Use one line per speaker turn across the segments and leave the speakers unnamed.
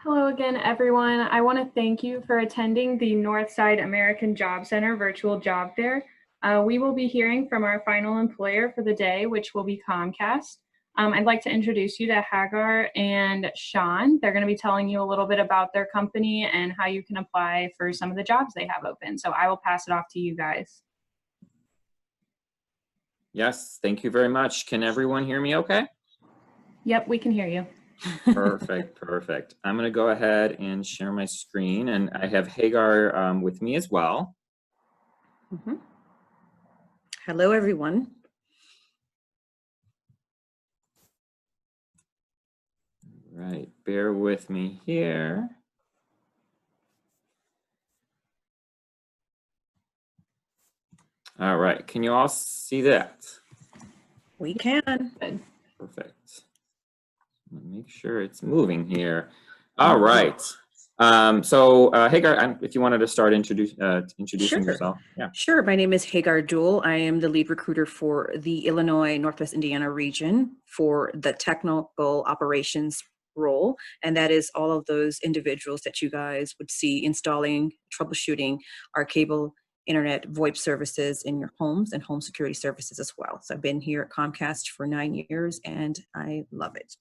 Hello again, everyone. I want to thank you for attending the Northside American Job Center virtual job fair. We will be hearing from our final employer for the day, which will be Comcast. I'd like to introduce you to Hagar and Sean. They're going to be telling you a little bit about their company and how you can apply for some of the jobs they have open. So I will pass it off to you guys.
Yes, thank you very much. Can everyone hear me okay?
Yep, we can hear you.
Perfect, perfect. I'm going to go ahead and share my screen, and I have Hagar with me as well.
Hello, everyone.
Right, bear with me here. All right, can you all see that?
We can.
Perfect. Let me make sure it's moving here. All right. Hagar, if you wanted to start introducing yourself. Yeah.
Sure. My name is Hagar Jewell. I am the lead recruiter for the Illinois Northwest Indiana region for the technical operations role. And that is all of those individuals that you guys would see installing, troubleshooting our cable, internet, VoIP services in your homes and home security services as well. So I've been here at Comcast for 9 years and I love it.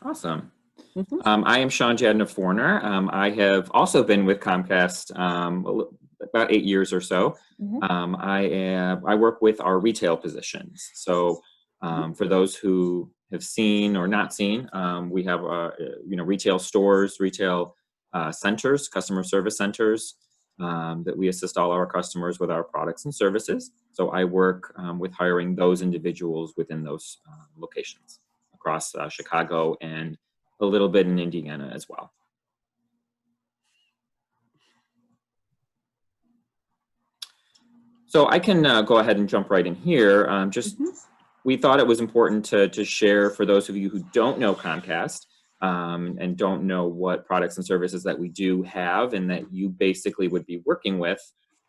Awesome. I am Sean Jadna-Forner. I have also been with Comcast about 8 years or so. I work with our retail positions. So for those who have seen or not seen, we have retail stores, retail centers, customer service centers that we assist all our customers with our products and services. So I work with hiring those individuals within those locations across Chicago and a little bit in Indiana as well. So I can go ahead and jump right in here. We thought it was important to share for those of you who don't know Comcast and don't know what products and services that we do have and that you basically would be working with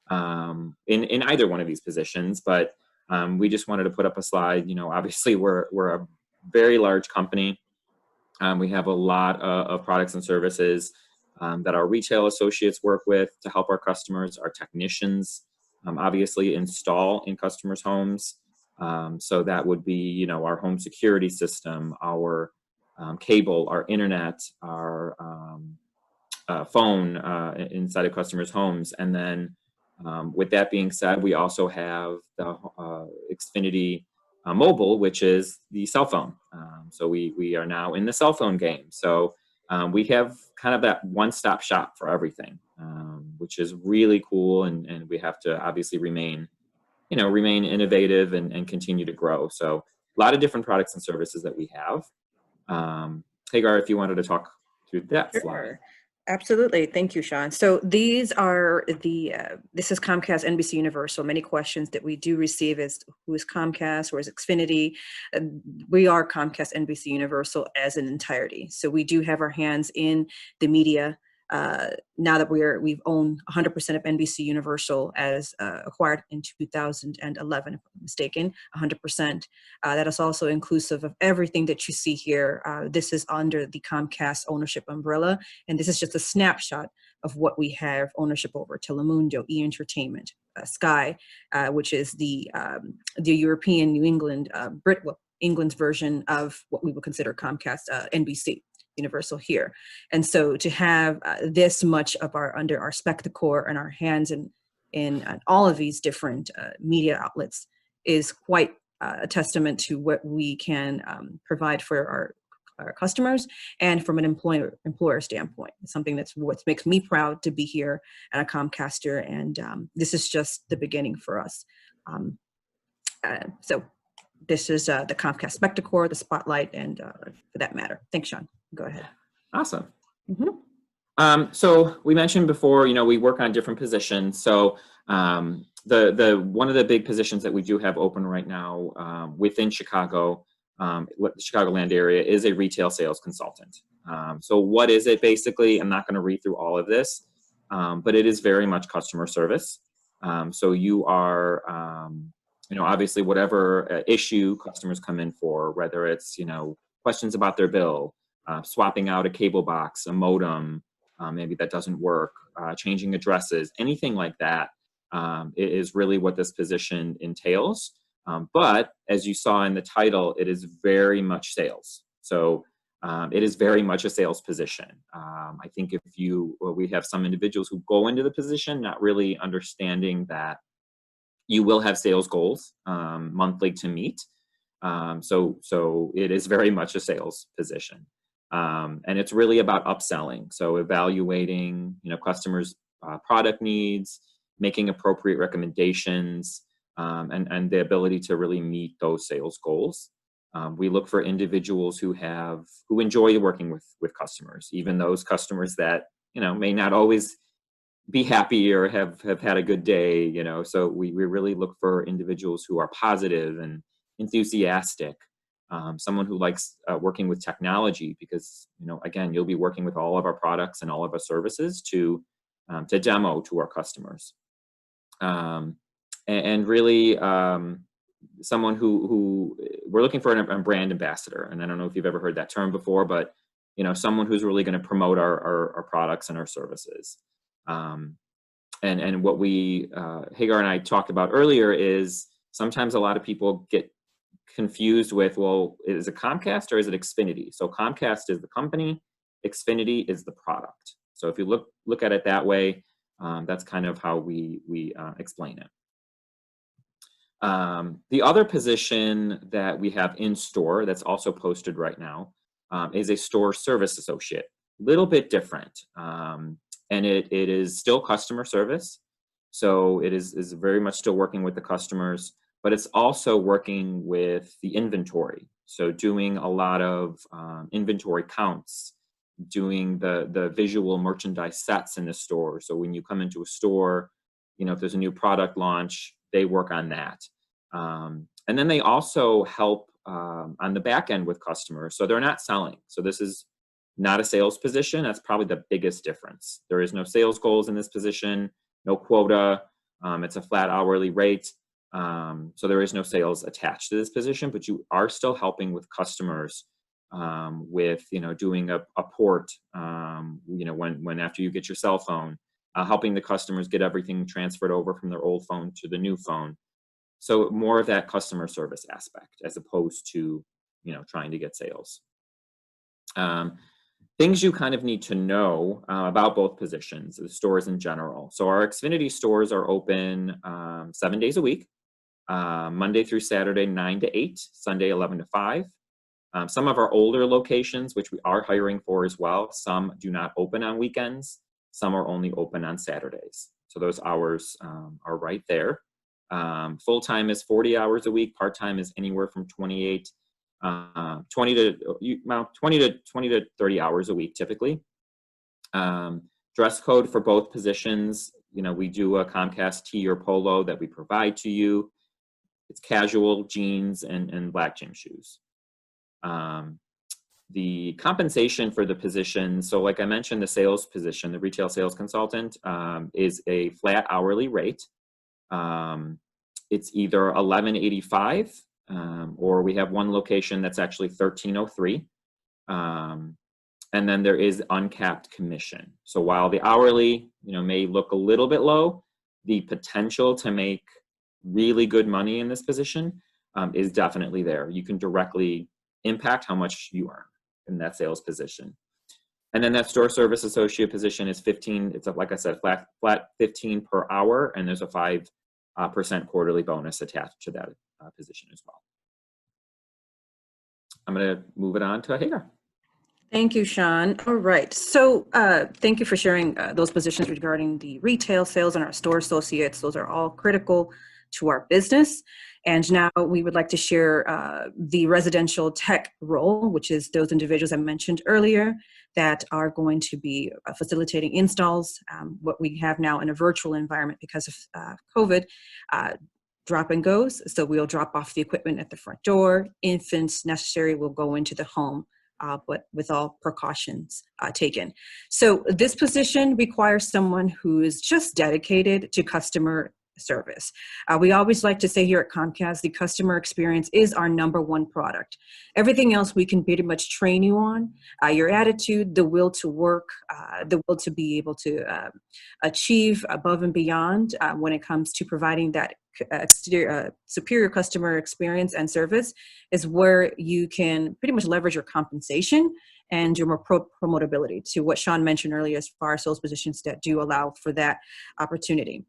in either one of these positions. But we just wanted to put up a slide. You know, obviously we're a very large company. We have a lot of products and services that our retail associates work with to help our customers. Our technicians obviously install in customers' homes. So that would be, you know, our home security system, our cable, our internet, our phone inside of customers' homes. And then with that being said, we also have the Xfinity mobile, which is the cell phone. So we are now in the cell phone game. So we have kind of that one-stop shop for everything, which is really cool. And we have to obviously remain innovative and continue to grow. So a lot of different products and services that we have. Hagar, if you wanted to talk through that slide.
Absolutely. Thank you, Sean. So these are this is Comcast NBC Universal. Many questions that we do receive is who is Comcast or is Xfinity? We are Comcast NBC Universal as an entirety. So we do have our hands in the media. Now that we've owned 100% of NBC Universal as acquired in 2011, if I'm not mistaken, 100%. That is also inclusive of everything that you see here. This is under the Comcast ownership umbrella, and this is just a snapshot of what we have ownership over: Telemundo, E! Entertainment, Sky, which is the European New England, England's version of what we would consider Comcast NBC Universal here. And so to have this much of under our spectacore and our hands in all of these different media outlets is quite a testament to what we can provide for our customers and from an employer standpoint. It's something that's what makes me proud to be here at a Comcaster, and this is just the beginning for us. So this is the Comcast Spectacore, the Spotlight, and for that matter. Thanks, Sean. Go ahead.
Awesome. So we mentioned before, you know, we work on different positions. So the one of the big positions that we do have open right now within Chicago, the Chicagoland area, is a retail sales consultant. So what is it basically? I'm not going to read through all of this, but it is very much customer service. So you are, you know, obviously whatever issue customers come in for, whether it's, you know, questions about their bill, swapping out a cable box, a modem, maybe that doesn't work, changing addresses, anything like that is really what this position entails. But as you saw in the title, it is very much sales. So it is very much a sales position. I think we have some individuals who go into the position not really understanding that you will have sales goals monthly to meet. So it is very much a sales position. And it's really about upselling. So evaluating, customers' product needs, making appropriate recommendations, and the ability to really meet those sales goals. We look for individuals who enjoy working with customers, even those customers that, may not always be happy or have had a good day, so we really look for individuals who are positive and enthusiastic, someone who likes working with technology, because, again, you'll be working with all of our products and all of our services to demo to our customers. And really someone who we're looking for a brand ambassador. And I don't know if you've ever heard that term before, but, someone who's really going to promote our products and our services. And what Hagar and I talked about earlier is sometimes a lot of people get confused with, well, is it Comcast or is it Xfinity? So Comcast is the company, Xfinity is the product. So if you look at it that way, that's kind of how we explain it. The other position that we have in store that's also posted right now is a store service associate. Little bit different. And it is still customer service. So it is very much still working with the customers, but it's also working with the inventory. So doing a lot of inventory counts, doing the visual merchandise sets in the store. So when you come into a store, if there's a new product launch, they work on that. And then they also help on the back end with customers. So they're not selling. So this is not a sales position. That's probably the biggest difference. There is no sales goals in this position, no quota. It's a flat hourly rate. So there is no sales attached to this position, but you are still helping with customers with, doing a port, when after you get your cell phone, helping the customers get everything transferred over from their old phone to the new phone. So more of that customer service aspect as opposed to, trying to get sales. Things you kind of need to know about both positions, the stores in general. So our Xfinity stores are open 7 days a week, Monday through Saturday, 9 to 8, Sunday, 11 to 5. Some of our older locations, which we are hiring for as well, some do not open on weekends. Some are only open on Saturdays. So those hours are right there. Full-time is 40 hours a week. Part-time is anywhere from 20 to 30 hours a week typically. Dress code for both positions, we do a Comcast tee or polo that we provide to you. It's casual jeans and black gym shoes. The compensation for the position, so like I mentioned, the sales position, the retail sales consultant, is a flat hourly rate. It's either $11.85 or we have one location that's actually $13.03. And then there is uncapped commission. So while the hourly, may look a little bit low, the potential to make really good money in this position is definitely there. You can directly impact how much you earn in that sales position. And then that store service associate position is 15. It's like I said, flat 15 per hour, and there's a 5% quarterly bonus attached to that position as well. I'm going to move it on to Hagar.
Thank you, Sean. All right. So thank you for sharing those positions regarding the retail sales and our store associates. Those are all critical to our business. And now we would like to share the residential tech role, which is those individuals I mentioned earlier that are going to be facilitating installs, what we have now in a virtual environment because of COVID, drop and goes. So we'll drop off the equipment at the front door. Infants necessary will go into the home, but with all precautions taken. So this position requires someone who is just dedicated to customer service. We always like to say here at Comcast, the customer experience is our #1 product. Everything else we can pretty much train you on. Your attitude, the will to work, the will to be able to achieve above and beyond when it comes to providing that superior customer experience and service is where you can pretty much leverage your compensation and your more promotability, to what Sean mentioned earlier as far as those positions that do allow for that opportunity.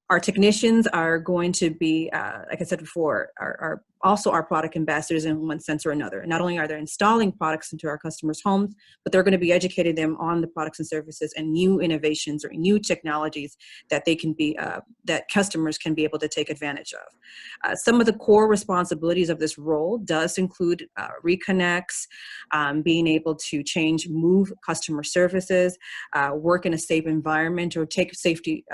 Our technicians are going to be, like I said before, are also our product ambassadors in one sense or another. Not only are they installing products into our customers' homes, but they're going to be educating them on the products and services and new innovations or new technologies that they can be, that customers can be able to take advantage of. Some of the core responsibilities of this role does include reconnects, being able to move customer services, work in a safe environment, or take safety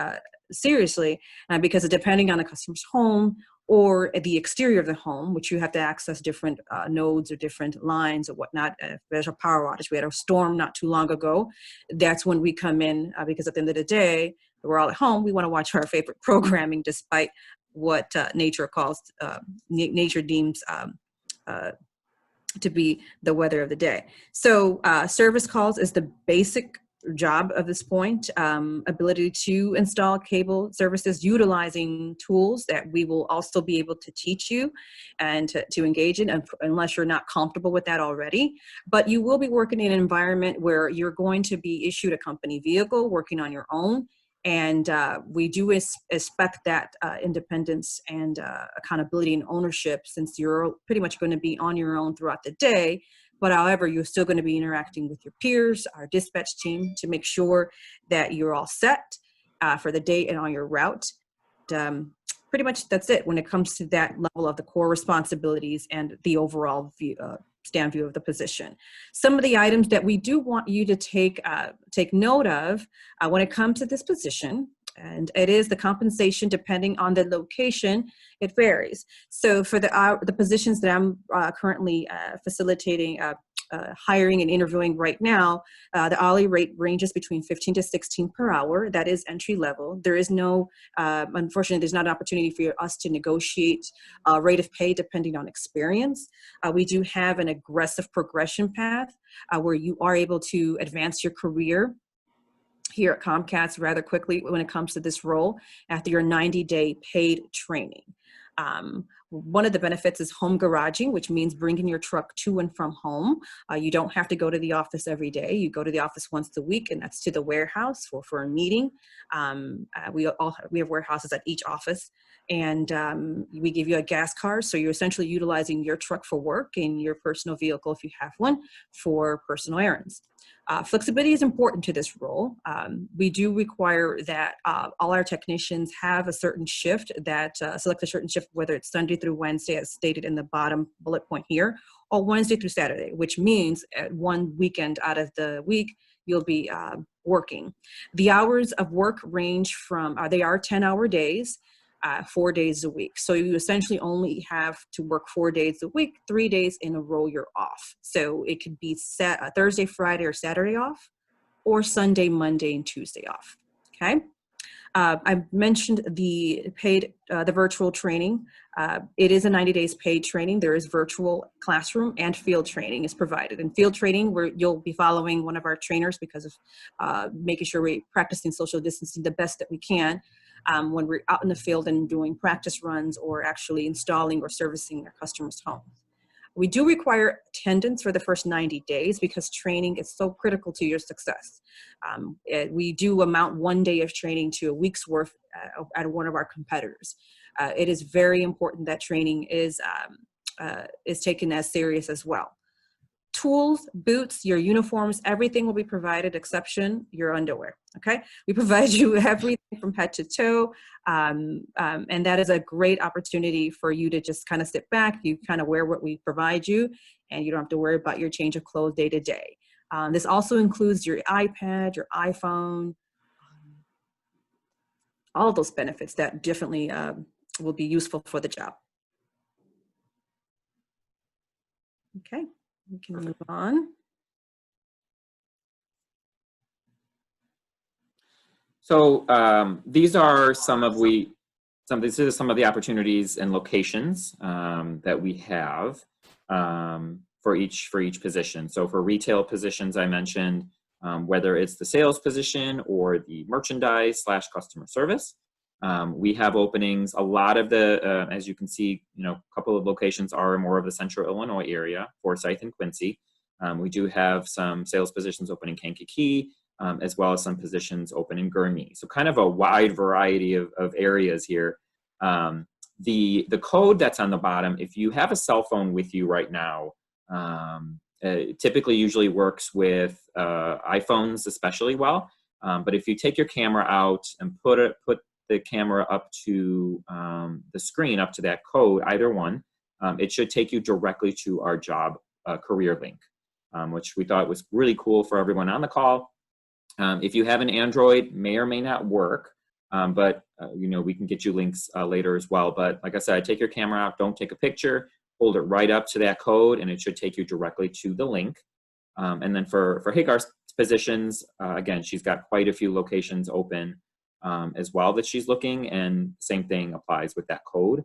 seriously, because depending on the customer's home or the exterior of the home, which you have to access different nodes or different lines or whatnot. If there's a power outage, we had a storm not too long ago. That's when we come in, because at the end of the day, we're all at home. We want to watch our favorite programming, despite what nature deems to be the weather of the day. So service calls is the basic job of this point. Ability to install cable services utilizing tools that we will also be able to teach you and to engage in, unless you're not comfortable with that already. But you will be working in an environment where you're going to be issued a company vehicle, working on your own. And we do expect that independence and accountability and ownership, since you're pretty much going to be on your own throughout the day. But however, you're still going to be interacting with your peers, our dispatch team, to make sure that you're all set for the day and on your route. Pretty much that's it when it comes to that level of the core responsibilities and the overall stand view of the position. Some of the items that we do want you to take note of when it comes to this position, and it is the compensation depending on the location, it varies. So for the positions that I'm currently facilitating hiring and interviewing right now, the hourly rate ranges between 15 to 16 per hour. That is entry level. There is no, unfortunately, there's not an opportunity for us to negotiate rate of pay depending on experience. We do have an aggressive progression path where you are able to advance your career here at Comcast rather quickly when it comes to this role after your 90-day paid training. One of the benefits is home garaging, which means bringing your truck to and from home. You don't have to go to the office every day. You go to the office once a week, and that's to the warehouse for a meeting. We have warehouses at each office, and we give you a gas card. So you're essentially utilizing your truck for work and your personal vehicle, if you have one, for personal errands. Flexibility is important to this role. We do require that all our technicians have a certain shift that select a certain shift, whether it's Sunday through Wednesday, as stated in the bottom bullet point here, or Wednesday through Saturday, which means at one weekend out of the week, you'll be working. The hours of work range from, they are 10-hour days, 4 days a week. So you essentially only have to work 4 days a week, 3 days in a row you're off. So it could be Thursday, Friday, or Saturday off, or Sunday, Monday, and Tuesday off. Okay. I mentioned the virtual training. It is a 90 days paid training. There is virtual classroom and field training is provided. In field training, where you'll be following one of our trainers because of making sure we're practicing social distancing the best that we can when we're out in the field and doing practice runs or actually installing or servicing our customers' homes. We do require attendance for the first 90 days because training is so critical to your success. We do amount 1 day of training to a week's worth at one of our competitors. It is very important that training is taken as serious as well. Tools, boots, your uniforms, everything will be provided, exception your underwear, okay? We provide you everything from head to toe, and that is a great opportunity for you to just kind of sit back, you kind of wear what we provide you, and you don't have to worry about your change of clothes day to day. This also includes your iPad, your iPhone, all of those benefits that definitely will be useful for the job. Okay. We can move on.
So these are some of these are some of the opportunities and locations that we have for each position. So for retail positions, I mentioned whether it's the sales position or the merchandise / customer service. We have openings. A lot of the, as you can see, a couple of locations are more of the central Illinois area, Forsyth and Quincy. We do have some sales positions open in Kankakee, as well as some positions open in Gurnee. So kind of a wide variety of areas here. The code that's on the bottom, if you have a cell phone with you right now, it typically usually works with iPhones especially well. But if you take your camera out and put the camera up to the screen, up to that code, either one, it should take you directly to our job career link, which we thought was really cool for everyone on the call. If you have an Android, may or may not work, but we can get you links later as well. But like I said, take your camera out, don't take a picture, hold it right up to that code, and it should take you directly to the link. And then for Hagar's positions, again, she's got quite a few locations open as well that she's looking, and same thing applies with that code.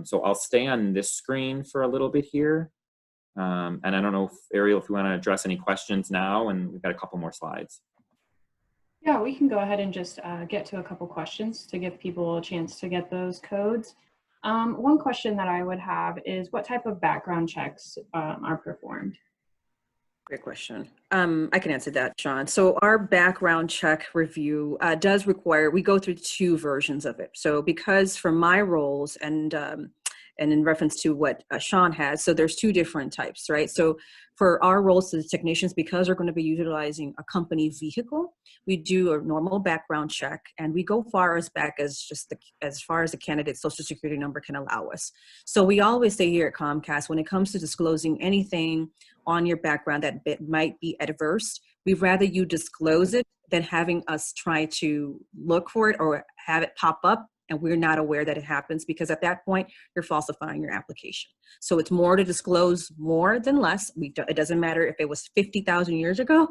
So I'll stay on this screen for a little bit here. And I don't know, if, Ariel, if you want to address any questions now, and we've got a couple more slides.
Yeah, we can go ahead and just get to a couple questions to give people a chance to get those codes. One question that I would have is, what type of background checks are performed?
Great question. I can answer that, Sean. So our background check review does require, we go through 2 versions of it. So because for my roles and in reference to what Sean has, so there's 2 different types, right? So for our roles as technicians, because we're going to be utilizing a company vehicle, we do a normal background check, and we go far as back as just as far as the candidate's social security number can allow us. So we always say here at Comcast, when it comes to disclosing anything on your background that might be adverse, we'd rather you disclose it than having us try to look for it or have it pop up and we're not aware that it happens, because at that point, you're falsifying your application. So it's more to disclose more than less. It doesn't matter if it was 50,000 years ago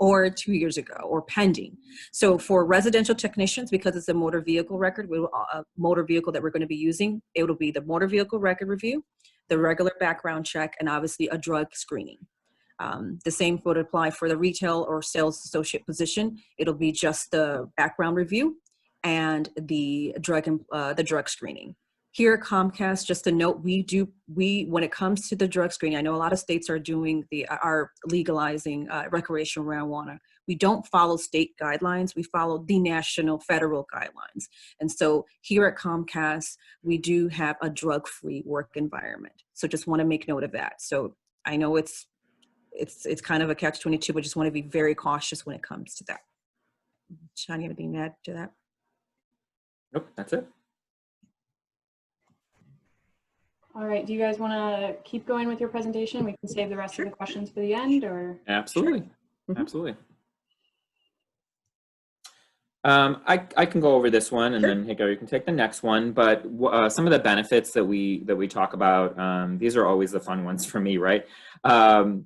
or 2 years ago or pending. So for residential technicians, because it's a motor vehicle record, a motor vehicle that we're going to be using, it will be the motor vehicle record review, the regular background check, and obviously a drug screening. The same would apply for the retail or sales associate position. It'll be just the background review and the drug screening. Here at Comcast, just a note, when it comes to the drug screening, I know a lot of states are are legalizing recreational marijuana. We don't follow state guidelines. We follow the national federal guidelines. And so here at Comcast, we do have a drug-free work environment. So just want to make note of that. So I know it's kind of a catch-22, but just want to be very cautious when it comes to that. Sean, you have anything to add to that?
Nope, that's it.
All right, do you guys want to keep going with your presentation? We can save the rest of the questions for the end, or?
Absolutely,
Sure.
Absolutely. I can go over this one, and
Sure.
then Hagar, you can take the next one. But some of the benefits that we talk about, these are always the fun ones for me, right?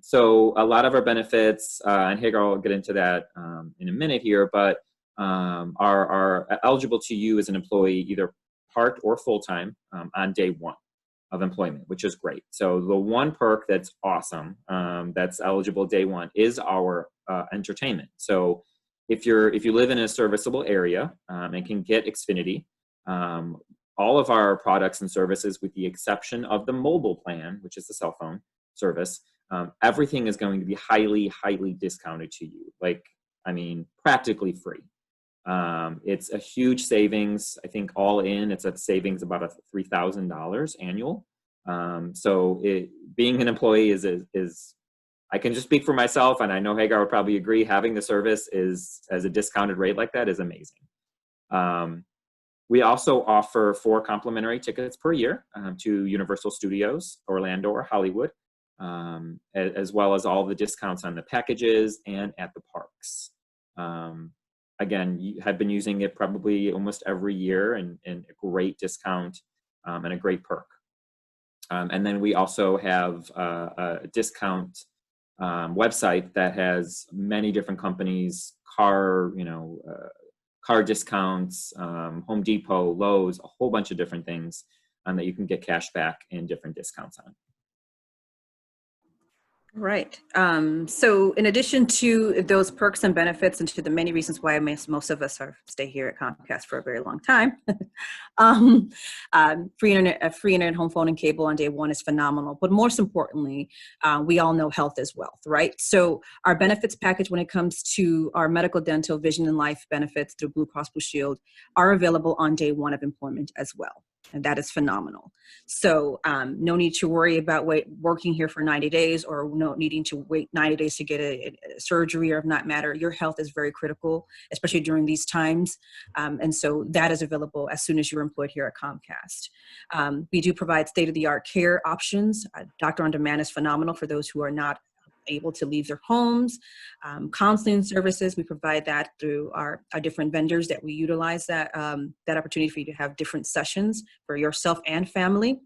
So a lot of our benefits, and Hagar will get into that in a minute here, but are eligible to you as an employee, either part or full-time, on day 1 of employment, which is great. So the one perk that's awesome, that's eligible day 1, is our entertainment. So if you live in a serviceable area and can get Xfinity, all of our products and services, with the exception of the mobile plan, which is the cell phone service, everything is going to be highly, highly discounted to you. Practically free. It's a huge savings. I think all in, it's a savings about $3,000 annual. So being an employee is, I can just speak for myself, and I know Hagar would probably agree, having the service as a discounted rate like that is amazing. We also offer 4 complimentary tickets per year to Universal Studios, Orlando, or Hollywood, as well as all the discounts on the packages and at the parks. Again, you have been using it probably almost every year, and a great discount and a great perk. And then we also have a discount website that has many different companies, car car discounts, Home Depot, Lowe's, a whole bunch of different things that you can get cash back and different discounts on.
Right. So in addition to those perks and benefits and to the many reasons why most of us stay here at Comcast for a very long time, free internet, home phone, and cable on day one is phenomenal. But most importantly, we all know health is wealth, right? So our benefits package when it comes to our medical, dental, vision, and life benefits through Blue Cross Blue Shield are available on day one of employment as well. And that is phenomenal. So no need to worry about working here for 90 days or no needing to wait 90 days to get a surgery or if not matter. Your health is very critical, especially during these times. And so that is available as soon as you're employed here at Comcast. We do provide state-of-the-art care options. Doctor on Demand is phenomenal for those who are not able to leave their homes. Counseling services, we provide that through our different vendors that we utilize that opportunity for you to have different sessions for yourself and family.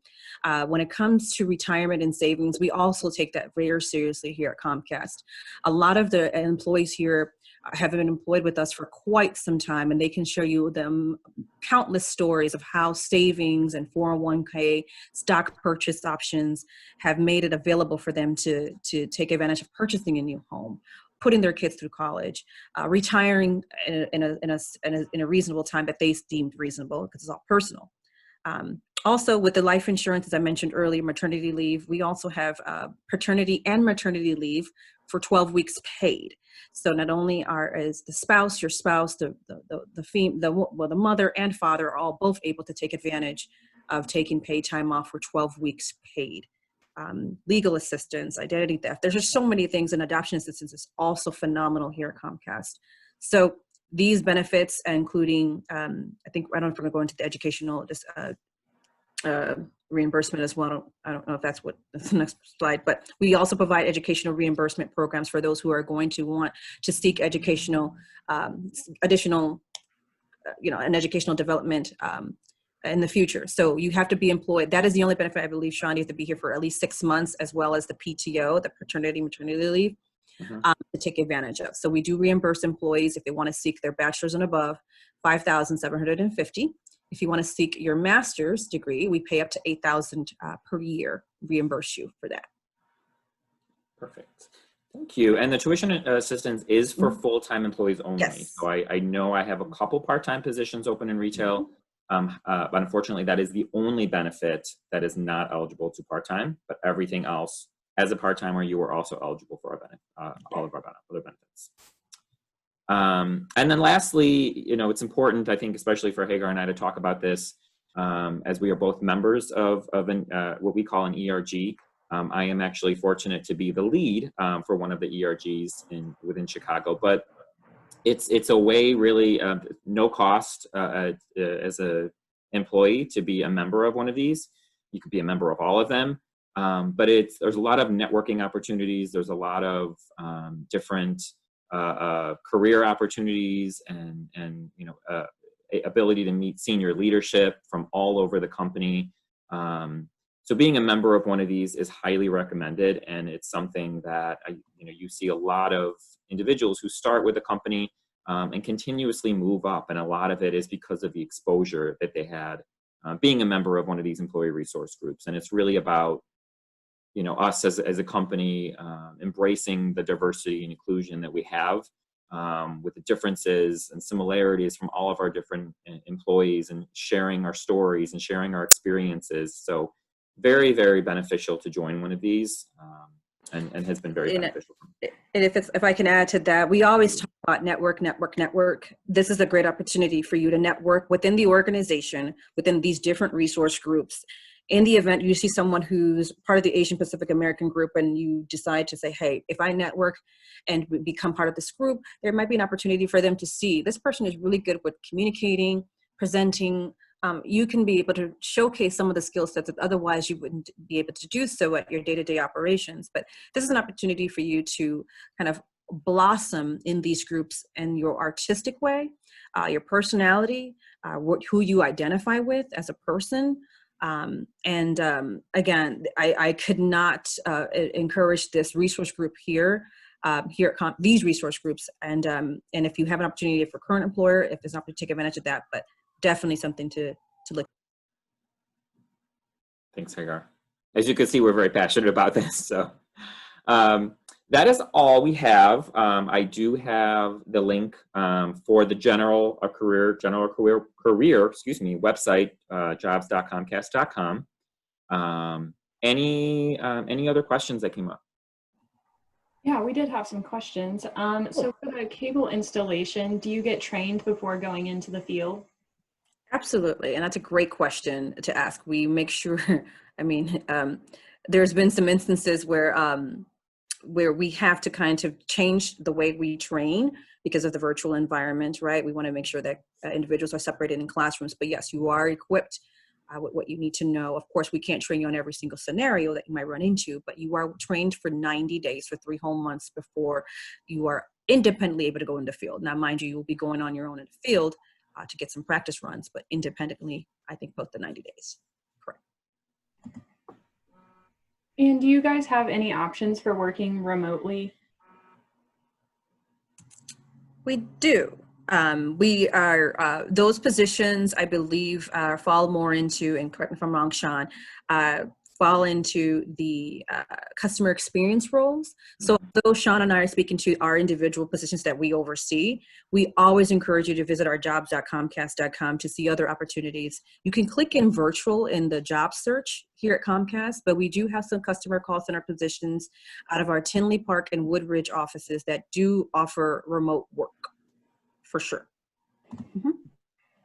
When it comes to retirement and savings, we also take that very seriously here at Comcast. A lot of the employees here have been employed with us for quite some time, and they can show you them countless stories of how savings and 401k stock purchase options have made it available for them to take advantage of purchasing a new home, putting their kids through college, retiring in a reasonable time that they deemed reasonable because it's all personal. Also, with the life insurance, as I mentioned earlier, maternity leave, we also have paternity and maternity leave for 12 weeks paid. So not only is the spouse, your spouse, the mother and father are all both able to take advantage of taking paid time off for 12 weeks paid. Legal assistance, identity theft. There's just so many things, and adoption assistance is also phenomenal here at Comcast. So these benefits, including, I don't know if we're going to go into the educational reimbursement as well. I don't know if that's the next slide, but we also provide educational reimbursement programs for those who are going to want to seek educational, additional, an educational development in the future. So you have to be employed. That is the only benefit, I believe, Sean, you have to be here for at least 6 months, as well as the PTO, the paternity, maternity leave, to take advantage of. So we do reimburse employees if they want to seek their bachelor's and above, $5,750. If you want to seek your master's degree, we pay up to $8,000 per year, reimburse you for that.
Perfect. Thank you. And the tuition assistance is for full-time employees only.
Yes.
So I know I have a couple part-time positions open in retail, but unfortunately that is the only benefit that is not eligible to part-time, but everything else, as a part-timer, you are also eligible for all of our other benefits. And then lastly, it's important, I think, especially for Hagar and I to talk about this, as we are both members of what we call an ERG. I am actually fortunate to be the lead for one of the ERGs within Chicago, but it's a way really no cost as a employee to be a member of one of these. You could be a member of all of them, but there's a lot of networking opportunities. There's a lot of different career opportunities and ability to meet senior leadership from all over the company. So being a member of one of these is highly recommended, and it's something that you see a lot of individuals who start with a company and continuously move up, and a lot of it is because of the exposure that they had being a member of one of these employee resource groups. And it's really about us as a company embracing the diversity and inclusion that we have with the differences and similarities from all of our different employees, and sharing our stories and sharing our experiences. So very, very beneficial to join one of these, and has been very beneficial.
And if I can add to that, we always talk about network. This is a great opportunity for you to network within the organization, within these different resource groups. In the event you see someone who's part of the Asian Pacific American group and you decide to say, hey, if I network and become part of this group, there might be an opportunity for them to see this person is really good with communicating, presenting. You can be able to showcase some of the skill sets that otherwise you wouldn't be able to do so at your day-to-day operations. But this is an opportunity for you to kind of blossom in these groups in your artistic way, your personality, who you identify with as a person. Again, I could not encourage this resource group here here at these resource groups. And if you have an opportunity for current employer, if there's an opportunity to take advantage of that, but definitely something to look.
Thanks, Hagar. As you can see, we're very passionate about this. So that is all we have. I do have the link for the general career website, jobs.comcast.com. Any other questions that came up?
Yeah, we did have some questions. So for the cable installation, do you get trained before going into the field?
Absolutely, and that's a great question to ask. We make sure, I mean, there's been some instances where we have to kind of change the way we train because of the virtual environment, right? We want to make sure that individuals are separated in classrooms, but yes, you are equipped with what you need to know. Of course, we can't train you on every single scenario that you might run into, but you are trained for 90 days, for 3 whole months before you are independently able to go in the field. Now, mind you, you'll be going on your own in the field to get some practice runs, but independently, I think both the 90 days. Correct.
And do you guys have any options for working remotely?
We do. We are, those positions, I believe, fall more into, and correct me if I'm wrong, Sean, fall into the customer experience roles. So though Sean and I are speaking to our individual positions that we oversee, we always encourage you to visit our jobs.comcast.com to see other opportunities. You can click in virtual in the job search here at Comcast, but we do have some customer call center positions out of our Tinley Park and Woodridge offices that do offer remote work, for sure. Mm-hmm.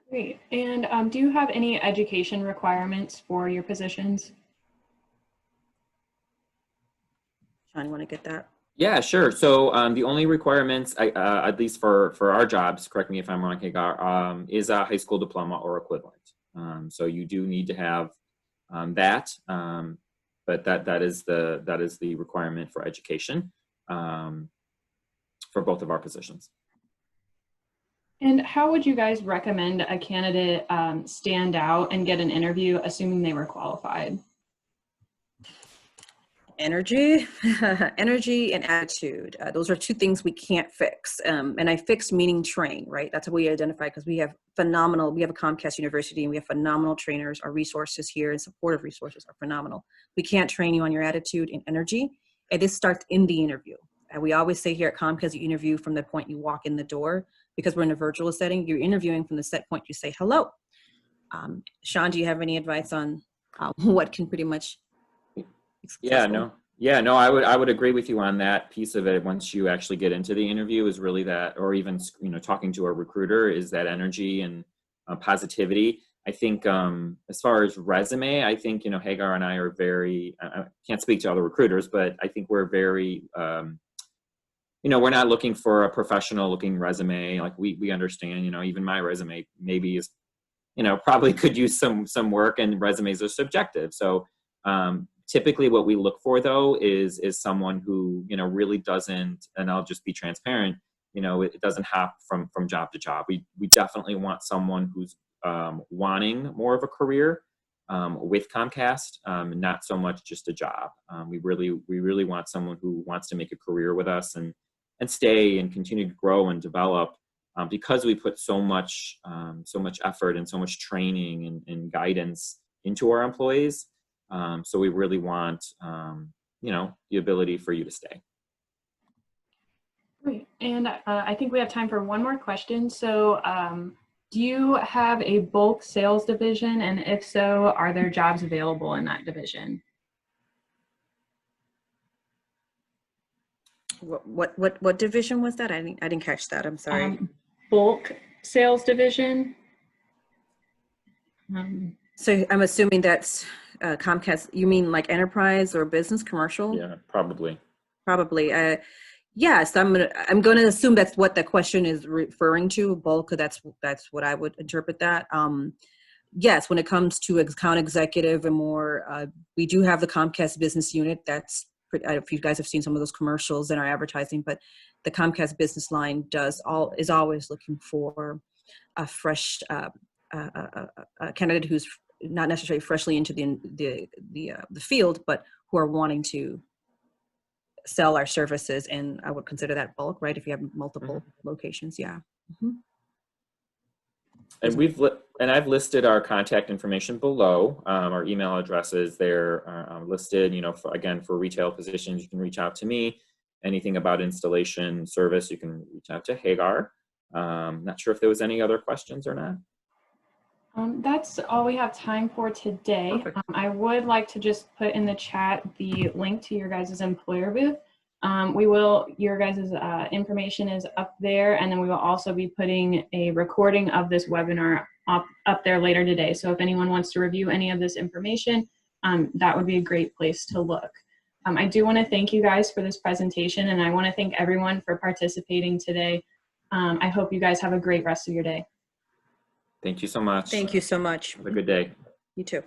Great. And do you have any education requirements for your positions?
Sean, you want to get that?
Yeah, sure. So the only requirements, at least for our jobs, correct me if I'm wrong, Hagar, is a high school diploma or equivalent. So you do need to have that, but that is the requirement for education for both of our positions.
And how would you guys recommend a candidate stand out and get an interview, assuming they were qualified?
Energy, energy and attitude. Those are 2 things we can't fix. And I fix meaning train, right? That's what we identify, because we have a Comcast University and we have phenomenal trainers. Our resources here and supportive resources are phenomenal. We can't train you on your attitude and energy. And this starts in the interview. And we always say here at Comcast, you interview from the point you walk in the door, because we're in a virtual setting. You're interviewing from the set point you say hello. Sean, do you have any advice on what can pretty much?
Yeah, no, I would agree with you on that piece of it. Once you actually get into the interview, is really that, or even, talking to a recruiter, is that energy and positivity. I think as far as resume, I think, Hagar and I are very, I can't speak to other recruiters, but I think we're very, we're not looking for a professional looking resume. Like we understand, even my resume maybe is, probably could use some work, and resumes are subjective. So typically what we look for, though, is someone who, really doesn't, and I'll just be transparent, it doesn't hop from job to job. We definitely want someone who's wanting more of a career with Comcast, not so much just a job. We really want someone who wants to make a career with us and stay and continue to grow and develop, because we put so much effort and so much training and guidance into our employees. So we really want, the ability for you to stay.
Great. And I think we have time for one more question. So do you have a bulk sales division? And if so, are there jobs available in that division?
What division was that? I didn't catch that. I'm sorry.
Bulk sales division.
So I'm assuming that's Comcast. You mean like enterprise or business, commercial?
Yeah, probably.
Probably. Yes, I'm gonna assume that's what the question is referring to. Bulk. That's what I would interpret that. Yes, when it comes to account executive and more, we do have the Comcast business unit. That's if you guys have seen some of those commercials in our advertising, but the Comcast business line is always looking for a fresh a candidate who's not necessarily freshly into the field, but who are wanting to sell our services, and I would consider that bulk, right? If you have multiple locations, yeah.
And I've listed our contact information below. Our email addresses there are listed. You know, for retail positions, you can reach out to me. Anything about installation service, you can reach out to Hagar. Not sure if there was any other questions or not.
That's all we have time for today. I would like to just put in the chat the link to your guys' employer booth. Your guys' information is up there, and then we will also be putting a recording of this webinar up there later today. So if anyone wants to review any of this information, that would be a great place to look. I do want to thank you guys for this presentation, and I want to thank everyone for participating today. I hope you guys have a great rest of your day.
Thank you so much.
Thank you so much.
Have a good day.
You too.